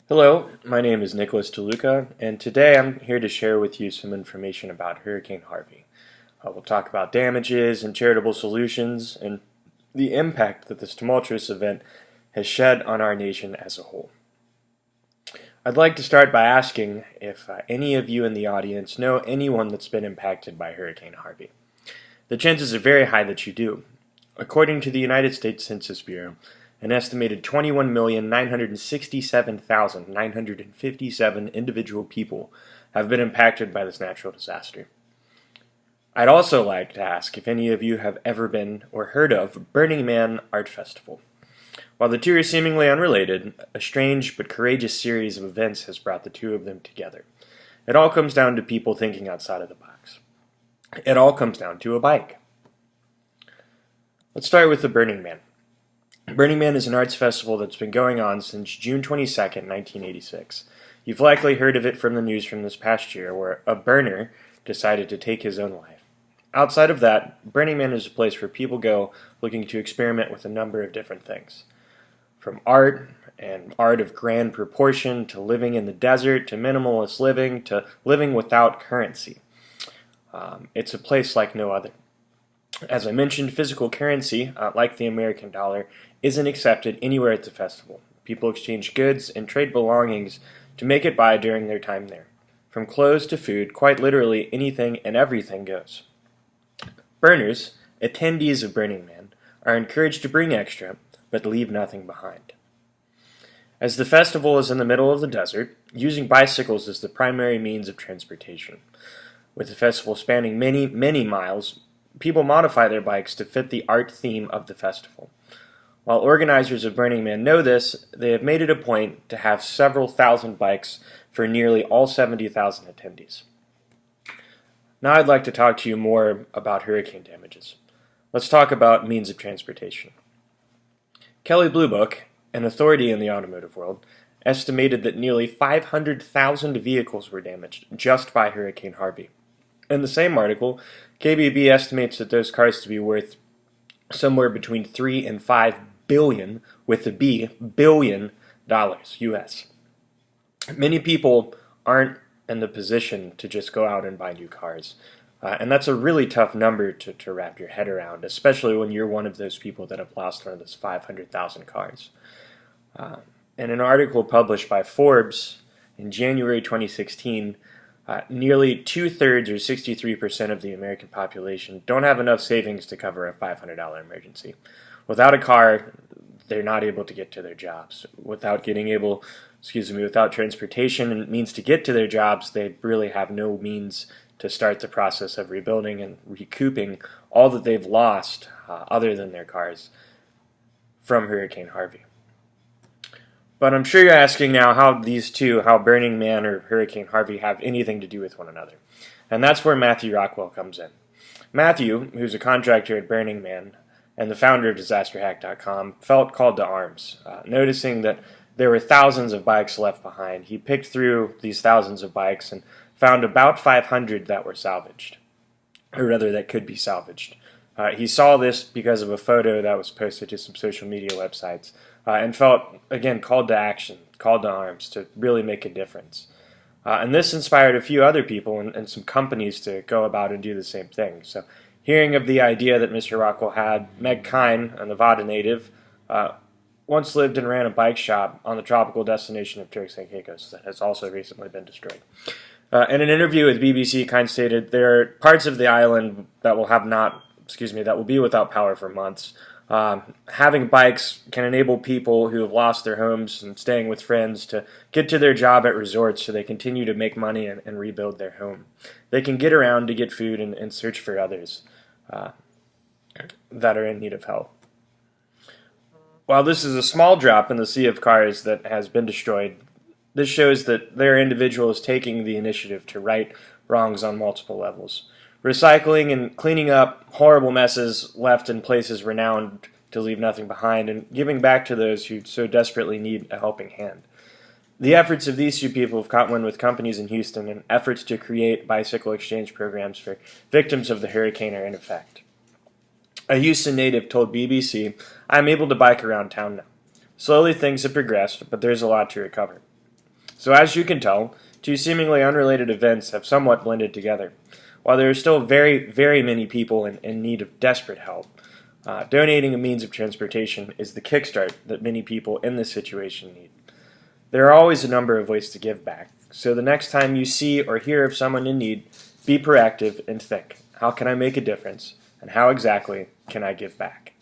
Hello, my name is Nicholas DeLuca, and today I'm here to share with you some information about Hurricane Harvey. We'll talk about damages and charitable solutions and the impact that this tumultuous event has shed on our nation as a whole. I'd like to start by asking if any of you in the audience know anyone that's been impacted by Hurricane Harvey. The chances are very high that you do. According to the United States Census Bureau, an estimated 21,967,957 individual people have been impacted by this natural disaster. I'd also like to ask if any of you have ever been or heard of Burning Man Art Festival. While the two are seemingly unrelated, a strange but courageous series of events has brought the two of them together. It all comes down to people thinking outside of the box. It all comes down to a bike. Let's start with the Burning Man. Burning Man is an arts festival that's been going on since June 22nd, 1986. You've likely heard of it from the news from this past year, where a burner decided to take his own life. Outside of that, Burning Man is a place where people go looking to experiment with a number of different things. From art, and art of grand proportion, to living in the desert, to minimalist living, to living without currency. It's a place like no other. As I mentioned, physical currency, like the American dollar, isn't accepted anywhere at the festival. People exchange goods and trade belongings to make it by during their time there. From clothes to food, quite literally anything and everything goes. Burners, attendees of Burning Man, are encouraged to bring extra, but leave nothing behind. As the festival is in the middle of the desert, using bicycles is the primary means of transportation. With the festival spanning many, many miles, people modify their bikes to fit the art theme of the festival. While organizers of Burning Man know this, they have made it a point to have several thousand bikes for nearly all 70,000 attendees. Now I'd like to talk to you more about hurricane damages. Let's talk about means of transportation. Kelley Blue Book, an authority in the automotive world, estimated that nearly 500,000 vehicles were damaged just by Hurricane Harvey. In the same article, KBB estimates that those cars to be worth somewhere between 3 and 5 billion, with the B, billion dollars, US. Many people aren't in the position to just go out and buy new cars. And that's a really tough number to wrap your head around, especially when you're one of those people that have lost one of those 500,000 cars. In an article published by Forbes in January 2016, nearly two-thirds or 63% of the American population don't have enough savings to cover a $500 emergency. Without a car, they're not able to get to their jobs. Without transportation and means to get to their jobs, they really have no means to start the process of rebuilding and recouping all that they've lost, other than their cars, from Hurricane Harvey. But I'm sure you're asking now how these two, how Burning Man or Hurricane Harvey, have anything to do with one another. And that's where Matthew Rockwell comes in. Matthew, who's a contractor at Burning Man and the founder of DisasterHack.com, felt called to arms. Noticing that there were thousands of bikes left behind, he picked through these thousands of bikes and found about 500 that were salvaged, or rather that could be salvaged. He saw this because of a photo that was posted to some social media websites, and felt, again, called to action, called to arms to really make a difference. And this inspired a few other people and some companies to go about and do the same thing. So hearing of the idea that Mr. Rockwell had, Meg Kine, a Nevada native, once lived and ran a bike shop on the tropical destination of Turks and Caicos that has also recently been destroyed. In an interview with BBC, Kine stated, "There are parts of the island that will be without power for months. Having bikes can enable people who have lost their homes and staying with friends to get to their job at resorts so they continue to make money and rebuild their home. They can get around to get food and search for others that are in need of help." While this is a small drop in the sea of cars that has been destroyed, this shows that there are individuals taking the initiative to right wrongs on multiple levels. Recycling and cleaning up horrible messes left in places renowned to leave nothing behind, and giving back to those who so desperately need a helping hand. The efforts of these two people have caught wind with companies in Houston, and efforts to create bicycle exchange programs for victims of the hurricane are in effect. A Houston native told BBC, "I'm able to bike around town now. Slowly things have progressed, but there's a lot to recover. So as you can tell, two seemingly unrelated events have somewhat blended together. While there are still very, very many people in need of desperate help, donating a means of transportation is the kickstart that many people in this situation need. There are always a number of ways to give back, so the next time you see or hear of someone in need, be proactive and think, how can I make a difference, and how exactly can I give back?